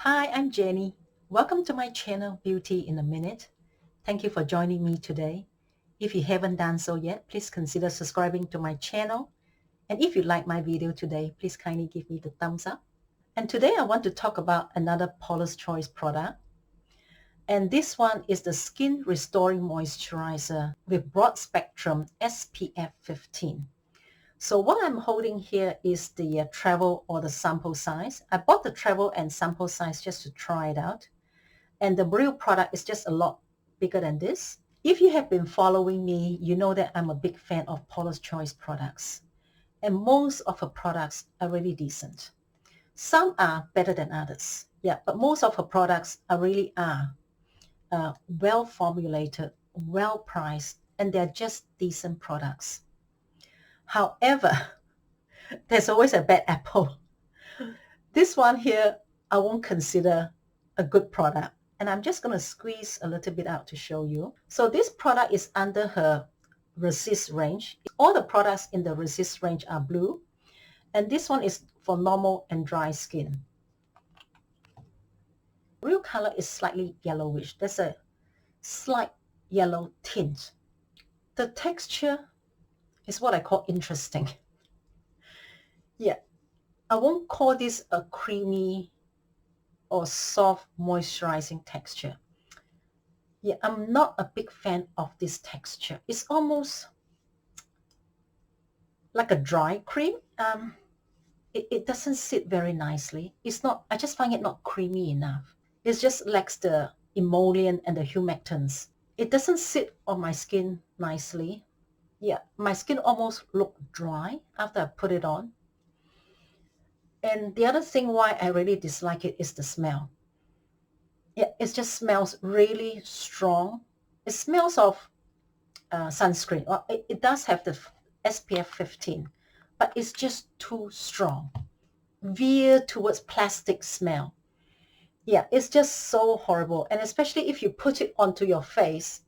Hi, I'm Jenny. Welcome to my channel, Beauty in a Minute. Thank you for joining me today. If you haven't done so yet, please consider subscribing to my channel. And if you like my video today, please kindly give me the thumbs up. And today I want to talk about another Paula's Choice product. And this one is the Skin Restoring Moisturizer with broad spectrum SPF 15. So what I'm holding here is the travel or the sample size. I bought the travel and sample size just to try it out. And the real product is just a lot bigger than this. If you have been following me, you know that I'm a big fan of Paula's Choice products. And most of her products are really decent. Some are better than others. Yeah, but most of her products really are well formulated, well priced, and they're just decent products. However, there's always a bad apple. This one here, I won't consider a good product. And I'm just going to squeeze a little bit out to show you. So this product is under her Resist range. All the products in the Resist range are blue. And this one is for normal and dry skin. Real color is slightly yellowish. There's a slight yellow tint. The texture is what I call interesting. Yeah, I won't call this a creamy or soft moisturizing texture. Yeah, I'm not a big fan of this texture. It's almost like a dry cream. It doesn't sit very nicely. It's not, I just find it not creamy enough. It just lacks the emollient and the humectants. It doesn't sit on my skin nicely. Yeah, my skin almost looked dry after I put it on. And the other thing why I really dislike it is the smell. Yeah, it just smells really strong. It smells of sunscreen. Well, it does have the SPF 15, but it's just too strong. Veer towards plastic smell. Yeah, it's just so horrible. And especially if you put it onto your face,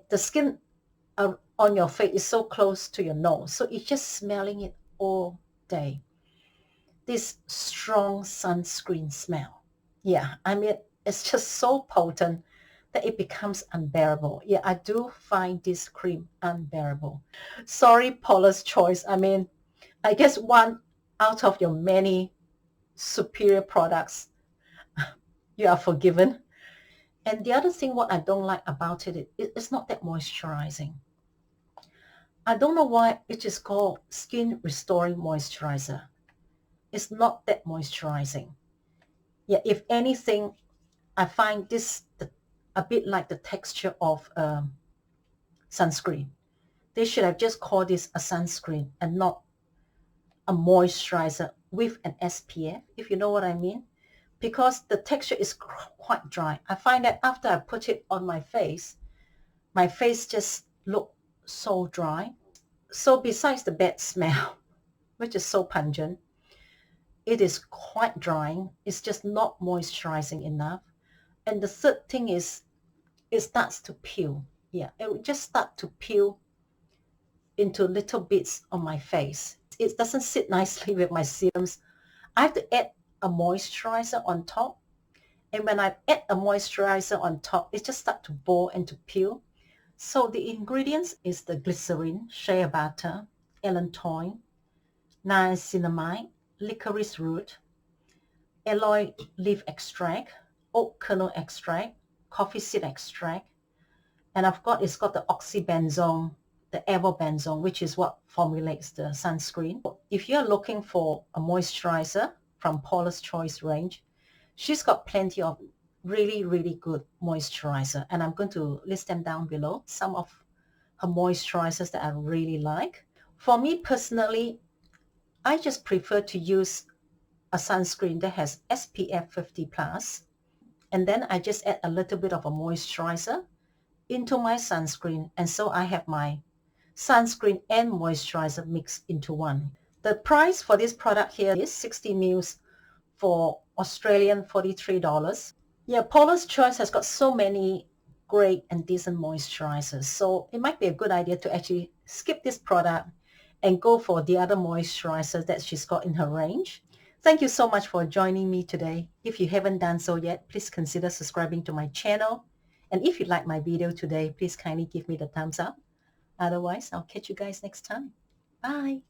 the skin on your face is so close to your nose. So it's just smelling it all day. This strong sunscreen smell. Yeah, I mean, it's just so potent that it becomes unbearable. Yeah, I do find this cream unbearable. Sorry, Paula's Choice. I mean, I guess one out of your many superior products, you are forgiven. And the other thing what I don't like about it's not that moisturizing. I don't know why it is called Skin Restoring Moisturizer. It's not that moisturizing. Yeah, if anything, I find this a bit like the texture of sunscreen. They should have just called this a sunscreen and not a moisturizer with an SPF, if you know what I mean. Because the texture is quite dry. I find that after I put it on my face just look so dry. So besides the bad smell, which is so pungent, it is quite drying. It's just not moisturizing enough. And the third thing is it starts to peel. Yeah, it will just start to peel into little bits on my face. It doesn't sit nicely with my serums. I have to add a moisturizer on top. And when I add a moisturizer on top, it just starts to ball and to peel. So the ingredients is the glycerin, shea butter, allantoin, niacinamide, licorice root, aloe leaf extract, oat kernel extract, coffee seed extract, and it's got the oxybenzone, the avobenzone, which is what formulates the sunscreen. If you're looking for a moisturizer from Paula's Choice range, she's got plenty of really, really good moisturizer. And I'm going to list them down below, some of her moisturizers that I really like. For me personally, I just prefer to use a sunscreen that has SPF 50 plus. And then I just add a little bit of a moisturizer into my sunscreen. And so I have my sunscreen and moisturizer mixed into one. The price for this product here is 60 mils for Australian $43. Yeah, Paula's Choice has got so many great and decent moisturizers. So it might be a good idea to actually skip this product and go for the other moisturizers that she's got in her range. Thank you so much for joining me today. If you haven't done so yet, please consider subscribing to my channel. And if you like my video today, please kindly give me the thumbs up. Otherwise, I'll catch you guys next time. Bye.